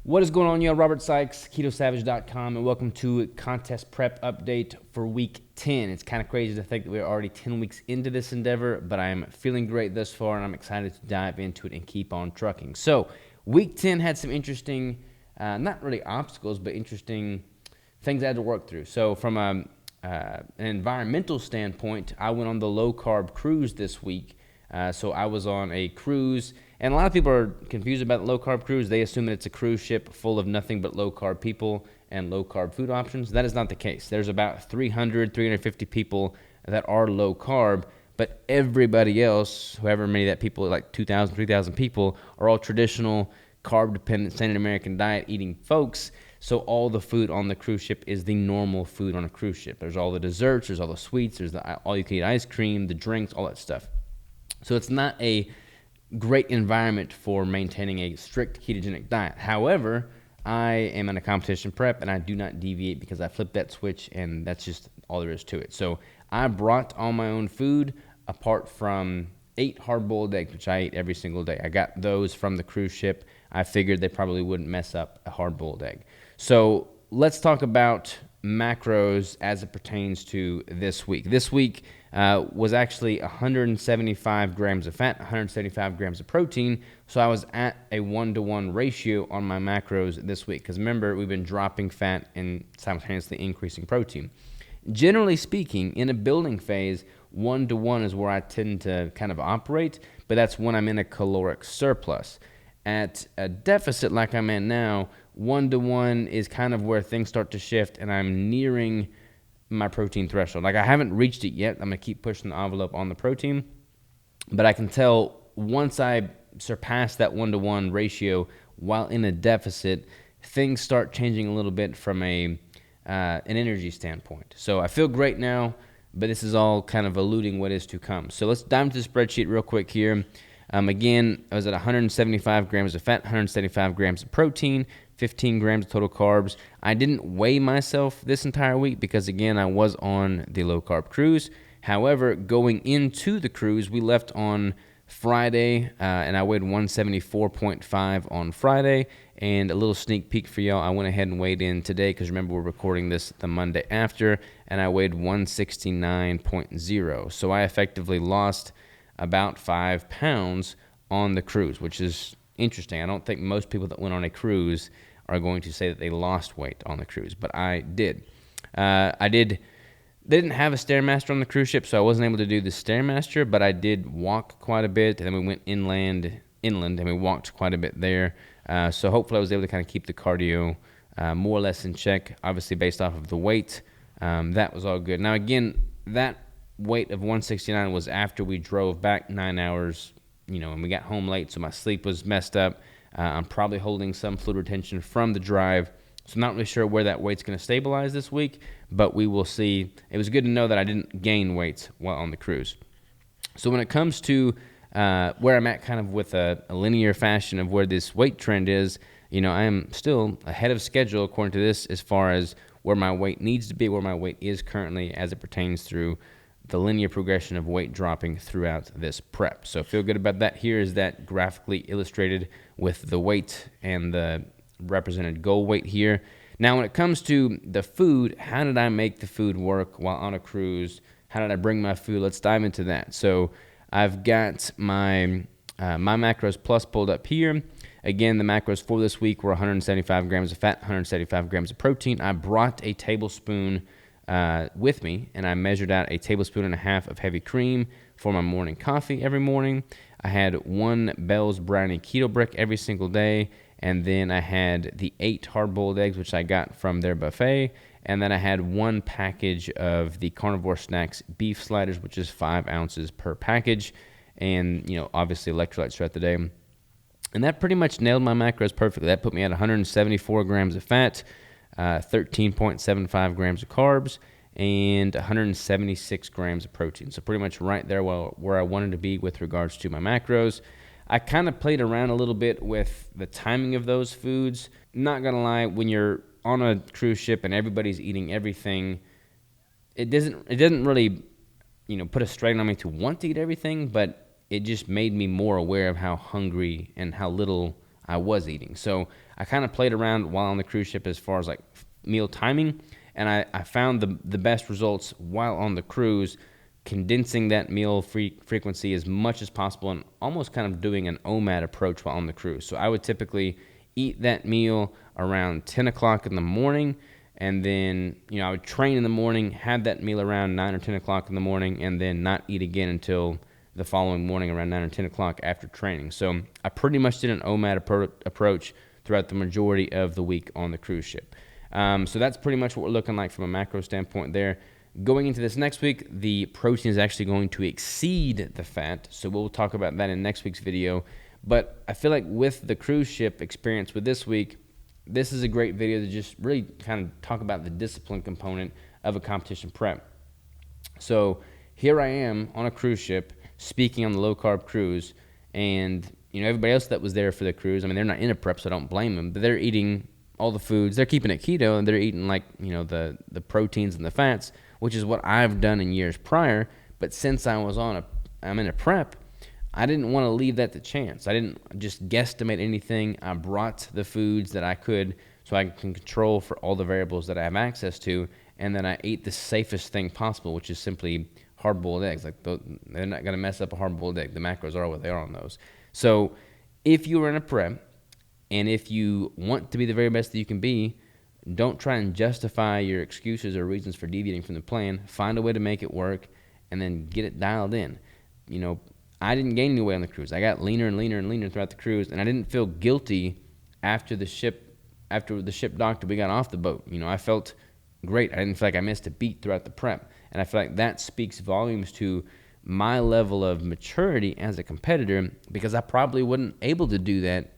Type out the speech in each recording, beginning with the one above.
What is going on, y'all? Robert Sykes, KetoSavage.com, and welcome to contest prep update for week 10. It's kind of crazy to think that we're already 10 weeks into this endeavor, but I'm feeling great thus far, and I'm excited to dive into it and keep on trucking. So, week 10 had some interesting, not really obstacles, but interesting things I had to work through. So, from an environmental standpoint, I went on the Low Carb Cruise this week. So I was on a cruise, and a lot of people are confused about the Low Carb Cruise. They assume that it's a cruise ship full of nothing but low carb people and low carb food options. That is not the case. There's about 350 people that are low carb, but everybody else, however many that people, like 2,000, 3,000 people, are all traditional carb-dependent standard American diet eating folks. So all the food on the cruise ship is the normal food on a cruise ship. There's all the desserts, there's all the sweets, there's the all-you-can-eat ice cream, the drinks, all that stuff. So it's not a great environment for maintaining a strict ketogenic diet. However, I am in a competition prep, and I do not deviate because I flipped that switch, and that's just all there is to it. So I brought all my own food apart from 8 hard-boiled eggs, which I eat every single day. I got those from the cruise ship. I figured they probably wouldn't mess up a hard-boiled egg. So let's talk about macros as it pertains to this week. This week was actually 175 grams of fat, 175 grams of protein. So I was at a 1-to-1 ratio on my macros this week. Because remember, we've been dropping fat and simultaneously increasing protein. Generally speaking, in a building phase, 1-to-1 is where I tend to kind of operate, but that's when I'm in a caloric surplus. At a deficit like I'm at now, 1-to-1 is kind of where things start to shift, and I'm nearing my protein threshold. Like, I haven't reached it yet. I'm going to keep pushing the envelope on the protein, but I can tell once I surpass that 1-to-1 ratio while in a deficit, things start changing a little bit from an energy standpoint. So I feel great now, but this is all kind of alluding what is to come. So let's dive into the spreadsheet real quick here. Again, I was at 175 grams of fat, 175 grams of protein, 15 grams of total carbs. I didn't weigh myself this entire week because, again, I was on the Low Carb Cruise. However, going into the cruise, we left on Friday, and I weighed 174.5 on Friday. And a little sneak peek for y'all, I went ahead and weighed in today because, remember, we're recording this the Monday after, and I weighed 169.0. So I effectively lost about 5 pounds on the cruise, which is interesting. I don't think most people that went on a cruise are going to say that they lost weight on the cruise, but I did. They didn't have a stairmaster on the cruise ship, so I wasn't able to do the stairmaster, but I did walk quite a bit, and then we went inland, and we walked quite a bit there. So hopefully I was able to kind of keep the cardio more or less in check, obviously based off of the weight. That was all good. Now, again, that weight of 169 was after we drove back 9 hours, and we got home late, so my sleep was messed up. I'm probably holding some fluid retention from the drive, so I'm not really sure where that weight's going to stabilize this week, but we will see. It was good to know that I didn't gain weight while on the cruise. So when it comes to where I'm at kind of with a linear fashion of where this weight trend is, I am still ahead of schedule according to this as far as where my weight needs to be, where my weight is currently as it pertains through the linear progression of weight dropping throughout this prep. So feel good about that. Here is that graphically illustrated with the weight and the represented goal weight here. Now, when it comes to the food, how did I make the food work while on a cruise? How did I bring my food? Let's dive into that. So I've got my macros plus pulled up here. Again, the macros for this week were 175 grams of fat, 175 grams of protein. I brought a tablespoon with me, and I measured out a tablespoon and a half of heavy cream for my morning coffee every morning. I had 1 Bell's Brownie Keto Brick every single day, and then I had the 8 hard-boiled eggs, which I got from their buffet, and then I had 1 package of the Carnivore Snax beef sliders, which is 5 ounces per package, and, obviously electrolytes throughout the day. And that pretty much nailed my macros perfectly. That put me at 174 grams of fat, 13.75 grams of carbs, and 176 grams of protein. So pretty much right there where I wanted to be with regards to my macros. I kind of played around a little bit with the timing of those foods. Not gonna lie, when you're on a cruise ship and everybody's eating everything, it doesn't really, put a strain on me to want to eat everything, but it just made me more aware of how hungry and how little I was eating. So I kind of played around while on the cruise ship as far as like meal timing, and I found the best results while on the cruise, condensing that meal frequency as much as possible and almost kind of doing an OMAD approach while on the cruise. So I would typically eat that meal around 10 o'clock in the morning, and then, I would train in the morning, have that meal around 9 or 10 o'clock in the morning, and then not eat again until the following morning around 9 or 10 o'clock after training. So I pretty much did an OMAD approach throughout the majority of the week on the cruise ship. So that's pretty much what we're looking like from a macro standpoint there. Going into this next week, the protein is actually going to exceed the fat, so we'll talk about that in next week's video. But I feel like with the cruise ship experience with this week, this is a great video to just really kind of talk about the discipline component of a competition prep. So here I am on a cruise ship speaking on the Low Carb Cruise, and everybody else that was there for the cruise, I mean, they're not in a prep, so I don't blame them, but they're eating all the foods. They're keeping it keto, and they're eating like, the proteins and the fats, which is what I've done in years prior. But since I'm in a prep, I didn't want to leave that to chance. I didn't just guesstimate anything. I brought the foods that I could so I can control for all the variables that I have access to, and then I ate the safest thing possible, which is simply hard-boiled eggs. Like, they're not going to mess up a hard-boiled egg. The macros are what they are on those. So if you are in a prep, and if you want to be the very best that you can be, don't try and justify your excuses or reasons for deviating from the plan. Find a way to make it work, and then get it dialed in. I didn't gain any weight on the cruise. I got leaner and leaner and leaner throughout the cruise, and I didn't feel guilty after the ship docked and we got off the boat. I felt great. I didn't feel like I missed a beat throughout the prep, and I feel like that speaks volumes to my level of maturity as a competitor, because I probably wasn't able to do that.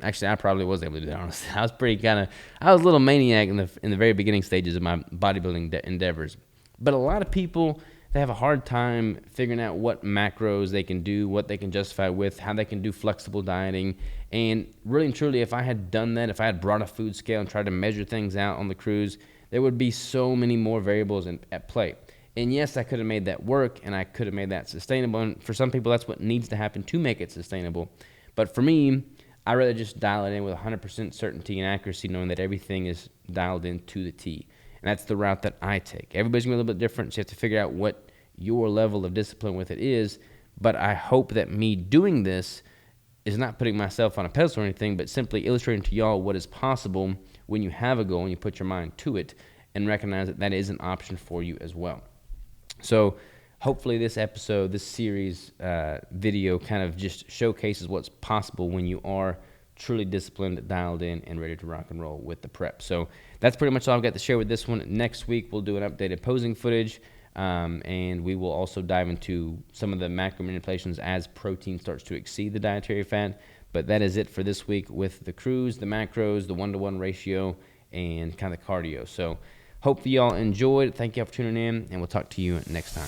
Actually, I probably was able to do that, honestly. I was a little maniac in the very beginning stages of my bodybuilding endeavors. But a lot of people, they have a hard time figuring out what macros they can do, what they can justify with, how they can do flexible dieting. And really and truly, if I had done that, if I had brought a food scale and tried to measure things out on the cruise, there would be so many more variables at play. And yes, I could have made that work, and I could have made that sustainable. And for some people, that's what needs to happen to make it sustainable. But for me, I'd rather just dial it in with 100% certainty and accuracy, knowing that everything is dialed in to the T. And that's the route that I take. Everybody's going to be a little bit different, so you have to figure out what your level of discipline with it is. But I hope that me doing this is not putting myself on a pedestal or anything, but simply illustrating to y'all what is possible when you have a goal and you put your mind to it, and recognize that that is an option for you as well. So hopefully this series video kind of just showcases what's possible when you are truly disciplined, dialed in, and ready to rock and roll with the prep. So that's pretty much all I've got to share with this one. Next week, we'll do an updated posing footage, and we will also dive into some of the macro manipulations as protein starts to exceed the dietary fat. But that is it for this week with the cruise, the macros, the 1-to-1 ratio, and kind of cardio. So hope you all enjoyed. Thank you all for tuning in, and we'll talk to you next time.